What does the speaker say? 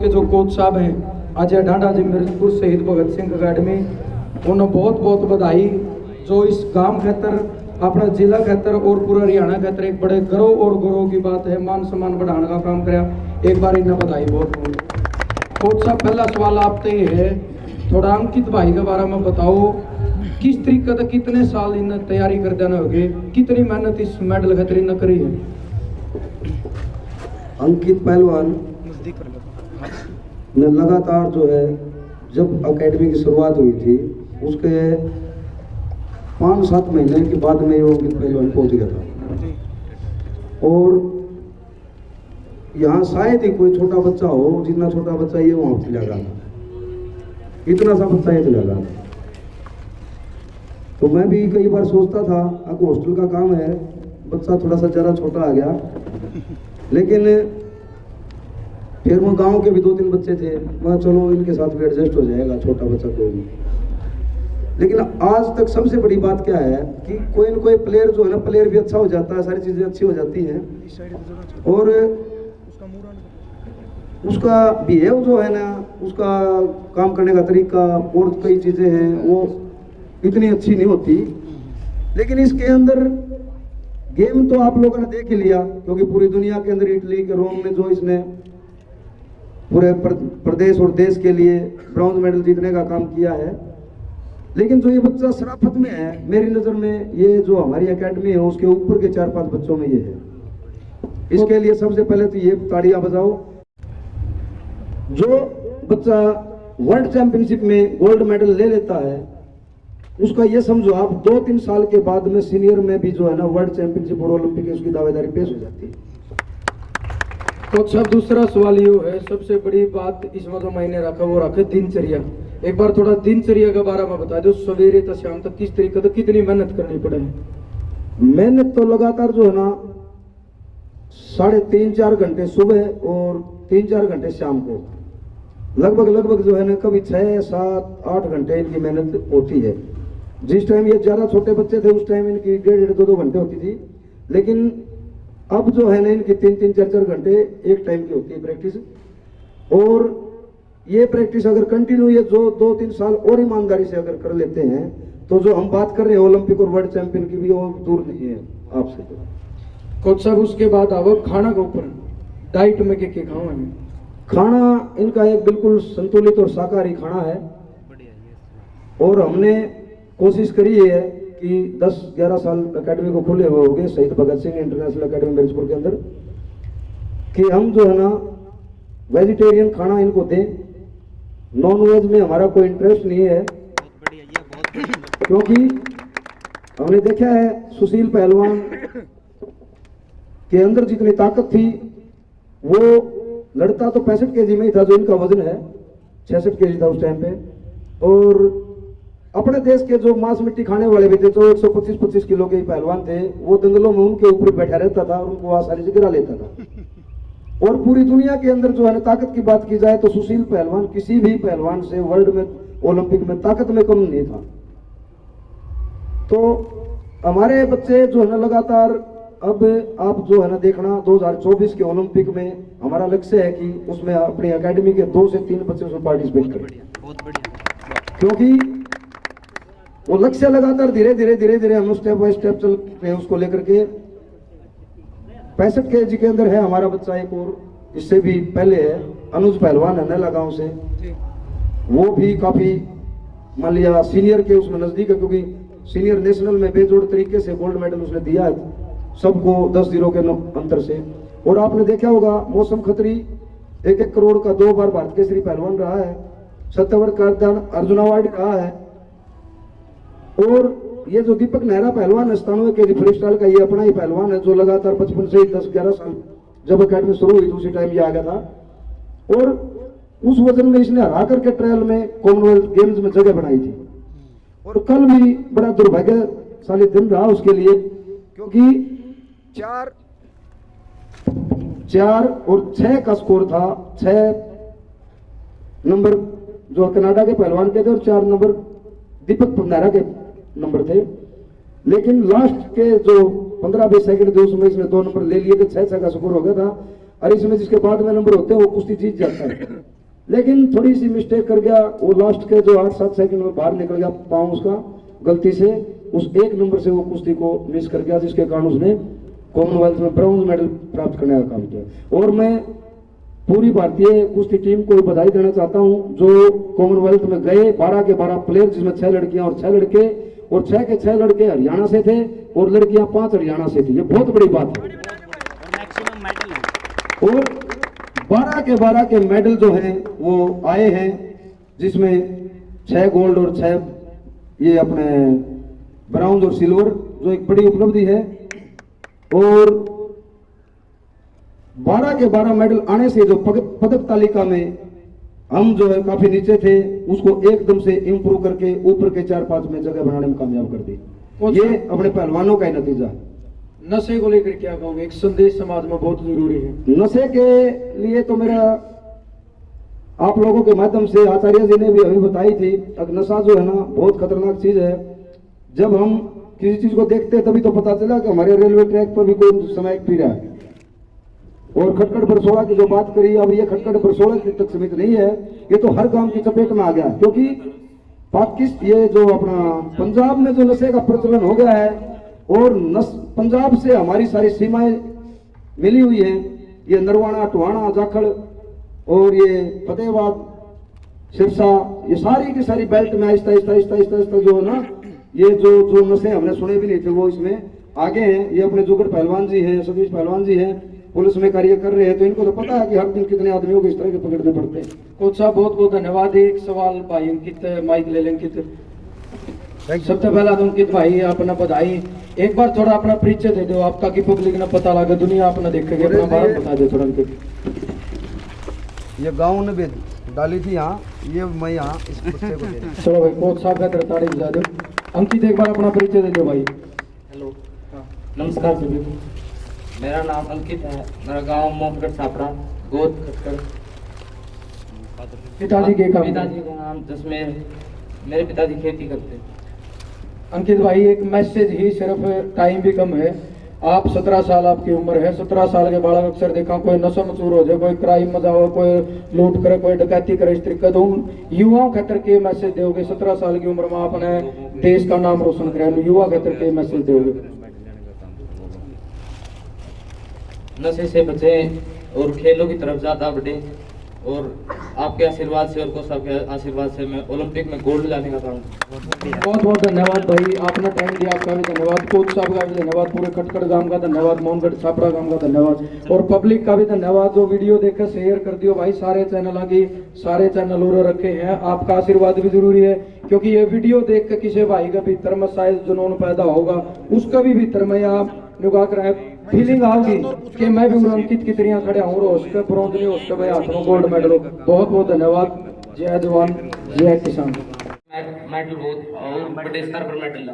के जो कोच साहब हैं अजय ढांडा जी मिर्जपुर शहीद भगत सिंह अकेडमी, उन्हें बहुत बहुत बधाई। जो इस गांव खातर, अपना जिला खातर और पूरा हरियाणा खातर एक बड़े गर्व और गौरव की बात है, मान सम्मान बढ़ाने का काम कराया। एक बार इन्हें बधाई बहुत बहुत। कोच साहब, पहला सवाल आपसे है, थोड़ा अंकित भाई के बारे में बताओ, किस तरीके से कितने साल इन्हें तैयारी कर देना होगी, कितनी मेहनत इस मेडल खातर इन्हें करी है? अंकित पहलवान ने लगातार जो है, जब अकेडमी की शुरुआत हुई थी उसके 5-7 महीने के बाद में वो अंकित पहलवान पहुंच गया था। और यहाँ शायद ही कोई छोटा बच्चा हो, जितना छोटा बच्चा ये वहाँ चला गया था, इतना सा बच्चा ये चला गया। तो मैं भी कई बार सोचता था, अब हॉस्टल का काम है, बच्चा थोड़ा सा ज़रा छोटा आ गया, लेकिन फिर वो गांव के भी 2-3 बच्चे थे, मैं चलो इनके साथ भी एडजस्ट हो जाएगा, छोटा बच्चा कोई भी। लेकिन आज तक सबसे बड़ी बात क्या है कि कोई न कोई प्लेयर जो है ना, प्लेयर भी अच्छा हो जाता है, सारी चीज़ें अच्छी हो जाती हैं, और उसका बिहेव जो है ना, उसका काम करने का तरीका और कई चीज़ें हैं वो इतनी अच्छी नहीं होती। लेकिन इसके अंदर गेम तो आप लोगों ने देख ही लिया, क्योंकि पूरी दुनिया के अंदर इटली के रोम में जो इसने पूरे प्रदेश और देश के लिए ब्रॉन्ज मेडल जीतने का काम किया है। लेकिन जो ये बच्चा शराफत में है, मेरी नज़र में ये जो हमारी एकेडमी है उसके ऊपर के 4-5 बच्चों में ये है। इसके लिए सबसे पहले तो ये ताड़ियां बजाओ। जो बच्चा वर्ल्ड चैंपियनशिप में गोल्ड मेडल ले लेता है, उसका ये समझो आप 2-3 साल के बाद में सीनियर में भी जो है ना, वर्ल्ड चैंपियनशिप और ओलंपिक की उसकी दावेदारी पेश हो जाती है। तो सब दूसरा सवाल ये है, सबसे बड़ी बात इसमें जो मैंने रखा वो रखे दिनचर्या। एक बार थोड़ा दिनचर्या के बारे में बता दो, सवेरे से शाम तक किस तरीके से कितनी मेहनत करनी पड़े? मेहनत तो लगातार जो है ना, 3.5-4 घंटे सुबह और 3-4 घंटे शाम को, लगभग जो है ना, कभी 6-7-8 घंटे इनकी मेहनत होती है। जिस टाइम ये ज़्यादा छोटे बच्चे थे उस टाइम इनकी 1.5-2 घंटे होती थी, लेकिन अब जो है ना, इनकी 3-4 घंटे एक टाइम की होती है प्रैक्टिस। और ये प्रैक्टिस अगर कंटिन्यू ये जो 2-3 साल और ईमानदारी से अगर कर लेते हैं, तो जो हम बात कर रहे हैं ओलंपिक और वर्ल्ड चैंपियन की भी, वो दूर नहीं है आपसे। कोच साहब, उसके बाद आओ खाना के ऊपर, डाइट में क्या खाओ है? खाना इनका एक बिल्कुल संतुलित और शाकाहारी खाना है। और हमने कोशिश करी है कि 10-11 साल एकेडमी को खुले हुए हो गए, शहीद भगत सिंह इंटरनेशनल एकेडमी मिर्जपुर के अंदर, कि हम जो है ना वेजिटेरियन खाना इनको दें। नॉन वेज में हमारा कोई इंटरेस्ट नहीं है, क्योंकि हमने देखा है सुशील पहलवान के अंदर जितनी ताकत थी, वो लड़ता तो 65 केजी में ही था, जो इनका वजन है 66 केजी था उस टाइम पे। और अपने देश के जो मांस मिट्टी खाने वाले भी थे, जो 125-25 किलो के पहलवान थे, वो दंगलों में उनके ऊपर बैठा रहता था और उनको आसानी से गिरा लेता था। और पूरी दुनिया के अंदर जो है ना, ताकत की बात की जाए तो सुशील पहलवान किसी भी पहलवान से वर्ल्ड में, ओलंपिक में ताकत में कम नहीं था। तो हमारे बच्चे जो है ना, लगातार अब आप जो है ना देखना, 2024 के ओलंपिक में हमारा लक्ष्य है कि उसमें अपनी एकेडमी के 2 से 3 बच्चे उसमें पार्टिसिपेट करें। बहुत बढ़िया। क्योंकि वो लक्ष्य लगातार धीरे धीरे हम स्टेप बाय स्टेप चल रहे हैं उसको लेकर के। 65 केजी के अंदर है हमारा बच्चा एक, और इससे भी पहले है अनुज पहलवान है नैला गांव से, वो भी काफी मान लिया सीनियर के उसमें नजदीक है, क्योंकि सीनियर नेशनल में बेजोड़ तरीके से गोल्ड मेडल उसने दिया है सबको 10-0 के अंतर से। और आपने देखा होगा मौसम खत्री 1-1 करोड़ का 2 बार भारत केसरी पहलवान रहा है, सत्तावर्ग का अर्जुन अवार्ड रहा है। और ये जो दीपक नेहरा पहलवान है 97 केजी फ्री स्टाइल का, ये अपना ही पहलवान है, जो लगातार 55 से 10-11 साल जब अकेडमी शुरू हुई उसी टाइम ये आ गया था। और उस वजन में इसने हरा करके ट्रायल में कॉमनवेल्थ गेम्स में जगह बनाई थी। और कल भी बड़ा दुर्भाग्यशाली दिन रहा उसके लिए, क्योंकि 4 और 6 का स्कोर था। 6 नंबर जो कनाडा के पहलवान के थे और 4 नंबर दीपक नेहरा के नंबर थे। लेकिन लास्ट के जो 15-20 सेकंड थे उसमें इसने 2 नंबर ले लिए थे, 6 का स्कोर हो गया था। और इसमें जिसके बाद में नंबर होते हैं वो कुश्ती जीत जाता है। लेकिन थोड़ी सी मिस्टेक कर गया, वो लास्ट के जो 8-7 सेकंड में बाहर निकल गया पाँव उसका गलती से, उस 1 नंबर से वो कुश्ती को मिस कर गया, जिसके कारण उसने कॉमनवेल्थ में ब्रॉन्ज मेडल प्राप्त करने का काम किया। और मैं पूरी भारतीय कुश्ती टीम को बधाई देना चाहता हूं जो कॉमनवेल्थ में गए। 12 के 12 प्लेयर, जिसमें 6 लड़कियां और 6 लड़के, और 6 के 6 लड़के हरियाणा से थे और लड़कियां 5 हरियाणा से थी। ये बहुत बड़ी बात है। और 12 के 12 के मेडल जो हैं वो आए हैं, जिसमें 6 गोल्ड और 6 ये अपने ब्राउन और सिल्वर, जो एक बड़ी उपलब्धि है। और 12 के 12 मेडल आने से जो पदक तालिका में हम जो है काफी नीचे थे, उसको एकदम से इंप्रूव करके ऊपर के 4-5 में जगह बनाने में कामयाब कर दी। ये अपने पहलवानों का ही नतीजा है। नशे को लेकर क्या कहोगे? एक संदेश समाज में बहुत जरूरी है। नशे के लिए तो मेरा आप लोगों के माध्यम से, आचार्य जी ने भी अभी बताई थी, अब नशा जो है ना बहुत खतरनाक चीज है। जब हम किसी चीज को देखते हैं तभी तो पता चला कि हमारे रेलवे ट्रैक पर भी कोई समय पी रहा है। और खटखट बरसोड़ा की जो बात करी, अब ये खटखट बरसोड़ा तक सीमित नहीं है, ये तो हर गांव की चपेट में आ गया। क्योंकि पाकिस्तान, ये जो अपना पंजाब में जो नशे का प्रचलन हो गया है, और पंजाब से हमारी सारी सीमाएं मिली हुई हैं। ये नरवाना, टुहाना, जाखड़ और ये फतेहाबाद, सिरसा, ये सारी की सारी बेल्ट में आहिस्ता आहिस्ता जो है ना, ये जो नशे हमने सुने भी नहीं थे वो इसमें आगे हैं। ये अपने जुगड़ पहलवान जी हैं, सतीश पहलवान जी हैं, पुलिस में कार्य कर रहे हैं, तो इनको तो पता है कि हर दिन कितने आदमियों को इस तरह के पकड़ने पड़ते हैं। कोच साहब बहुत बहुत धन्यवाद। एक सवाल भाई अंकित, माइक ले लें अंकित। सबसे पहला तो अंकित भाई अपना बधाई। एक बार थोड़ा अपना परिचय दे दो आप, ताकि पब्लिक ने पता लगे, दुनिया अपना देखेगी, अपना भारत बता दो थोड़ा अंकित। ये गाँव ने भी डाली थी यहाँ, ये मैं यहाँ इस बच्चे को दे रहा। चलो भाई, कोच साहब का ताड़ी बजा दो। अंकित एक बार अपना परिचय दे दो भाई। हेलो, नमस्कार सभी को। मेरा नाम अंकित है, मेरा गांव मोहगढ़ छापड़ा, गोद खटखड़। पिताजी के काम? पिताजी का नाम जसमेर, मेरे पिताजी खेती करते हैं। अंकित भाई एक मैसेज ही, सिर्फ टाइम भी कम है। आप 17 साल आपकी उम्र है। 17 साल के बालक अक्सर देखा कोई नशा मचूर हो जाए, कोई क्राइम मजा हो, कोई लूट करे, कोई डकैती करे, इस तरीके तो उन युवाओं खातर के मैसेज दोगे? 17 साल की उम्र में आपने देश का नाम रोशन कराया, युवा खातर के मैसेज दोगे? नशे से बचें और खेलों की तरफ ज़्यादा बढ़े, और आपके आशीर्वाद से और को सबके आशीर्वाद से मैं ओलंपिक में गोल्ड लाने का काम। बहुत बहुत धन्यवाद भाई, आपने टाइम दिया, आपका भी धन्यवाद। कोच साहब का भी धन्यवाद, पूरे खटखड़ गांव का धन्यवाद, मोहनगढ़ छापड़ा गांव का धन्यवाद, और पब्लिक का भी धन्यवाद जो वीडियो देखकर शेयर कर दियो भाई। सारे चैनल की, सारे चैनल और रखे हैं, आपका आशीर्वाद भी जरूरी है। क्योंकि ये वीडियो देख कर किसी भाई का भीतर में शायद जुनून पैदा होगा, उसका भी भीतर में आप निगाह कर फीलिंग आओगी कि मैं भी अंकित की तरह खड़े हूँ, और उसके ब्रॉन्ज नहीं, उसके भाई हाथ में गोल्ड मेडल हो। बहुत बहुत धन्यवाद। जय जवान जय किसान। मेडल बहुत और बड़े स्तर पर मेडल ला।